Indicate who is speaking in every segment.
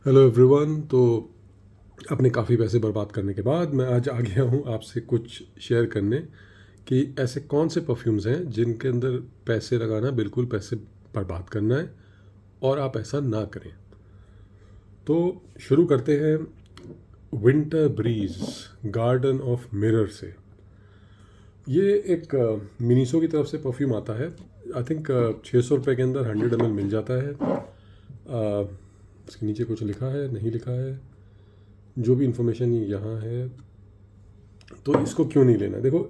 Speaker 1: Hello everyone. तो अपने काफ़ी पैसे बर्बाद करने के बाद मैं आज आ गया हूँ आपसे कुछ शेयर करने कि ऐसे कौन से परफ्यूम्स हैं जिनके अंदर पैसे लगाना बिल्कुल पैसे बर्बाद करना है और आप ऐसा ना करें। तो शुरू करते हैं winter breeze garden of mirror से। ये एक मिनीसो की तरफ से परफ्यूम आता है। आई थिंक 600 रुपये के अंदर 100 ml मिल जाता है। इसके नीचे कुछ लिखा है नहीं लिखा है, जो भी इंफॉर्मेशन यहाँ है तो इसको क्यों नहीं लेना। देखो,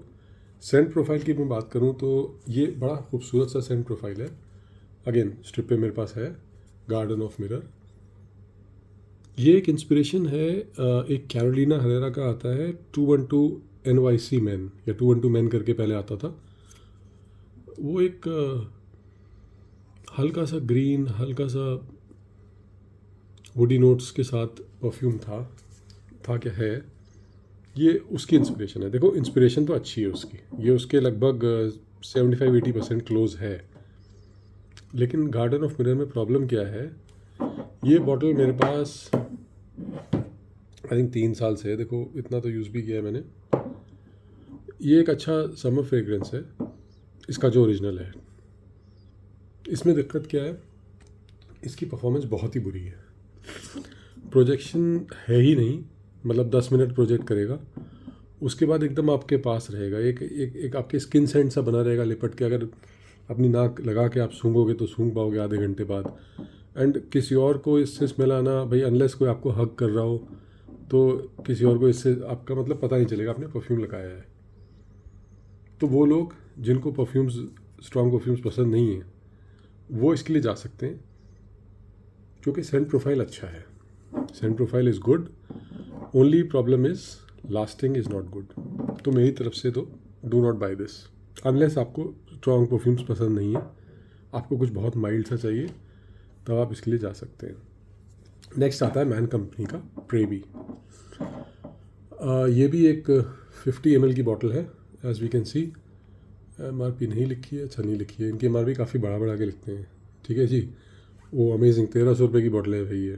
Speaker 1: सेंट प्रोफाइल की मैं बात करूँ तो ये बड़ा खूबसूरत सा सेंट प्रोफाइल है। अगेन स्ट्रिप पे मेरे पास है गार्डन ऑफ मिरर। ये एक इंस्पिरेशन है, एक कैरोलिना हरेरा का आता है 212 NYC मैन या 212 मैन करके पहले आता था। वो एक हल्का सा ग्रीन, हल्का सा वुडी नोट्स के साथ परफ्यूम था क्या है। ये उसकी इंस्पिरेशन है। देखो, इंस्पिरेशन तो अच्छी है उसकी, ये उसके लगभग 75-80% क्लोज है। लेकिन गार्डन ऑफ मिरर में प्रॉब्लम क्या है, ये बॉटल मेरे पास आई थिंक 3 साल से है। देखो, इतना तो यूज़ भी किया है मैंने। ये एक अच्छा समर फ्रेग्रेंस है इसका जो ओरिजिनल है। इसमें दिक्कत क्या है, इसकी परफॉर्मेंस बहुत ही बुरी है। प्रोजेक्शन है ही नहीं, मतलब 10 मिनट प्रोजेक्ट करेगा, उसके बाद एकदम आपके पास रहेगा। एक आपके स्किन सेंट सा बना रहेगा लिपट के। अगर अपनी नाक लगा के आप सूंघोगे तो सूंघ पाओगे आधे घंटे बाद। एंड किसी और को इससे स्मेल आना, भाई अनलेस कोई आपको हग कर रहा हो तो किसी और को इससे आपका मतलब पता नहीं चलेगा आपने परफ्यूम लगाया है। तो वो लोग जिनको परफ्यूम्स, स्ट्रॉन्ग परफ्यूम्स पसंद नहीं है, वो इसके लिए जा सकते हैं क्योंकि सेंट प्रोफाइल अच्छा है। Scent profile is good, only problem is lasting is not good. तो मेरी तरफ से तो do not buy this unless आपको स्ट्रॉन्ग परफ्यूम्स पसंद नहीं है, आपको कुछ बहुत माइल्ड सा चाहिए, तब आप इसके लिए जा सकते हैं। नेक्स्ट आता है मैन कंपनी का प्रेबी। ये भी एक 50 ml की बॉटल है। As we can see, MRP नहीं लिखी है। अच्छा, नहीं लिखी है। इनकी MRP काफ़ी बड़ा बड़ा के लिखते हैं। ठीक है जी, वो अमेजिंग 1300 रुपये की बॉटल है भाई।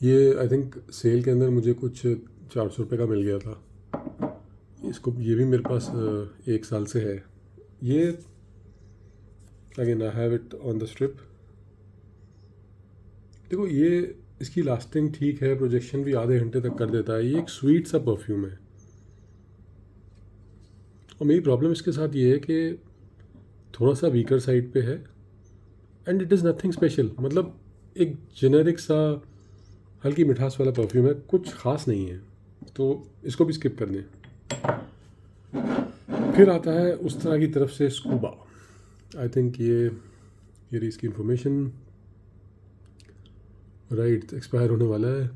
Speaker 1: ये आई थिंक सेल के अंदर मुझे कुछ 400 रुपये का मिल गया था। इसको, ये भी मेरे पास 1 साल से है। ये again I have it on the strip. देखो, ये इसकी लास्टिंग ठीक है, प्रोजेक्शन भी आधे घंटे तक कर देता है। ये एक स्वीट सा परफ्यूम है। और मेरी प्रॉब्लम इसके साथ ये है कि थोड़ा सा वीकर साइड पे है and it is nothing special. मतलब एक जेनेरिक सा हल्की मिठास वाला परफ्यूम है, कुछ ख़ास नहीं है, तो इसको भी स्किप कर दें। फिर आता है उस तरह की तरफ से स्कूबा। आई थिंक ये रही इसकी इंफॉर्मेशन। राइट, एक्सपायर होने वाला है।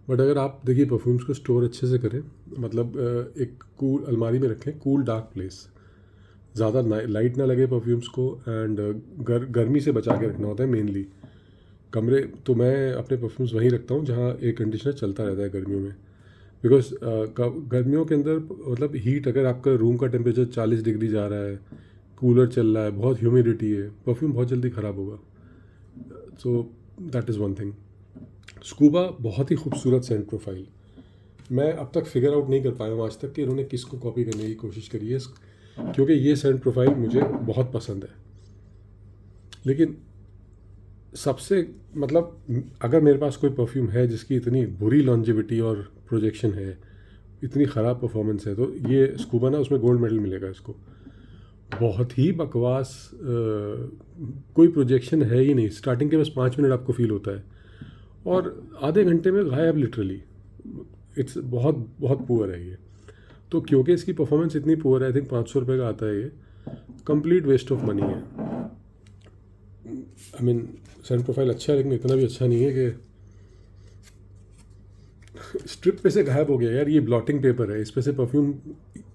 Speaker 1: बट अगर आप देखिए परफ्यूम्स को स्टोर अच्छे से करें, मतलब एक कूल अलमारी में रखें, कूल डार्क प्लेस, ज़्यादा लाइट ना लगे परफ्यूम्स को। एंड गर्मी से बचा के रखना होता है मेनली कमरे। तो मैं अपने परफ्यूम्स वहीं रखता हूँ जहाँ एयर कंडीशनर चलता रहता है गर्मियों में। बिकॉज गर्मियों के अंदर मतलब हीट, अगर आपका रूम का टेम्परेचर 40 डिग्री जा रहा है, कूलर चल रहा है, बहुत ह्यूमिडिटी है, परफ्यूम बहुत जल्दी ख़राब होगा। So that is one thing. Scuba बहुत ही खूबसूरत सेंट प्रोफाइल। मैं अब तक फिगर आउट नहीं कर पाया हूँ आज तक कि इन्होंने किसको कॉपी करने की कोशिश करी है, क्योंकि ये सेंट प्रोफाइल मुझे बहुत पसंद है। लेकिन सबसे मतलब अगर मेरे पास कोई परफ्यूम है जिसकी इतनी बुरी लॉन्जिविटी और प्रोजेक्शन है, इतनी ख़राब परफॉर्मेंस है, तो ये स्कूबा ना, उसमें गोल्ड मेडल मिलेगा इसको। बहुत ही बकवास, कोई प्रोजेक्शन है ही नहीं। स्टार्टिंग के बस 5 मिनट आपको फील होता है और आधे घंटे में गायब लिटरली। इट्स बहुत बहुत पुअर है ये। तो क्योंकि इसकी परफॉर्मेंस इतनी पुअर है, आई थिंक 500 रुपये का आता है ये, कंप्लीट वेस्ट ऑफ मनी है। आई मीन सेंट प्रोफाइल अच्छा है लेकिन इतना भी अच्छा नहीं है कि स्ट्रिप पे से गायब हो गया यार। ये ब्लॉटिंग पेपर है, इस पे से परफ्यूम,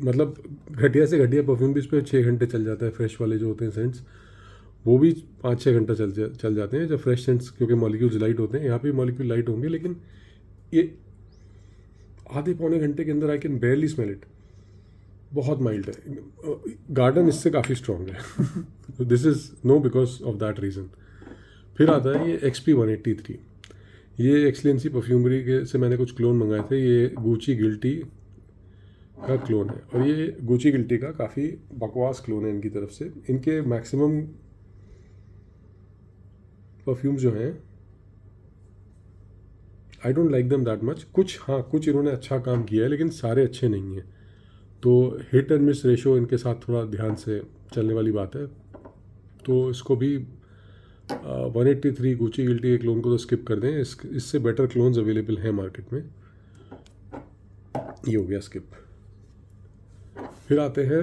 Speaker 1: मतलब घटिया से घटिया परफ्यूम भी इस पर 6 घंटे चल जाता है। फ्रेश वाले जो होते हैं सेंट्स, वो भी 5-6 घंटा चल जाते हैं जब फ्रेश सेंट्स, क्योंकि मॉलिक्यूल्स लाइट होते हैं। यहाँ पे मॉलिक्यूल लाइट होंगे लेकिन ये आधे पौने घंटे के अंदर I can barely smell it. बहुत माइल्ड है। गार्डन इससे काफ़ी स्ट्रॉन्ग है। This is no because of that reason. फिर आता है ये XP 183। ये एक्सलेंसी परफ्यूमरी के से मैंने कुछ क्लोन मंगाए थे, ये गुची गिल्टी का क्लोन है, और ये गुची गिल्टी का काफ़ी बकवास क्लोन है इनकी तरफ से। इनके मैक्सिमम परफ्यूम्स जो हैं I don't like them that much. कुछ इन्होंने अच्छा काम किया है, लेकिन सारे अच्छे नहीं हैं। तो हिट एंड मिस रेशो इनके साथ थोड़ा ध्यान से चलने वाली बात है। तो इसको भी 183 गुची गिल्टी के क्लोन को तो स्किप कर दें। इससे बेटर क्लोन्स अवेलेबल हैं मार्केट में। ये हो गया स्किप। फिर आते हैं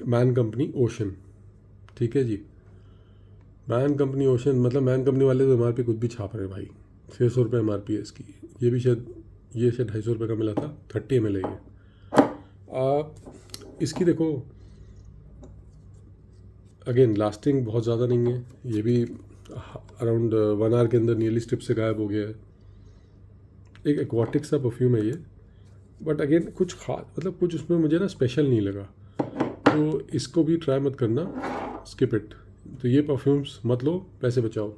Speaker 1: मैन कंपनी ओशन। ठीक है जी, मैन कंपनी ओशन, मतलब मैन कंपनी वाले तो MRP कुछ भी छाप रहे हैं भाई। 600 रुपये MRP है इसकी। ये शायद 250 रुपये का मिला था। 30 ml है ये। इसकी देखो अगेन लास्टिंग बहुत ज़्यादा नहीं है। ये भी अराउंड 1 आवर के अंदर नियरली स्ट्रिप से गायब हो गया है। एक एक्वाटिक सा परफ्यूम है ये, बट अगेन कुछ खास मतलब कुछ उसमें मुझे ना स्पेशल नहीं लगा। तो इसको भी ट्राई मत करना, स्किप इट। तो ये परफ्यूम्स मत लो, पैसे बचाओ।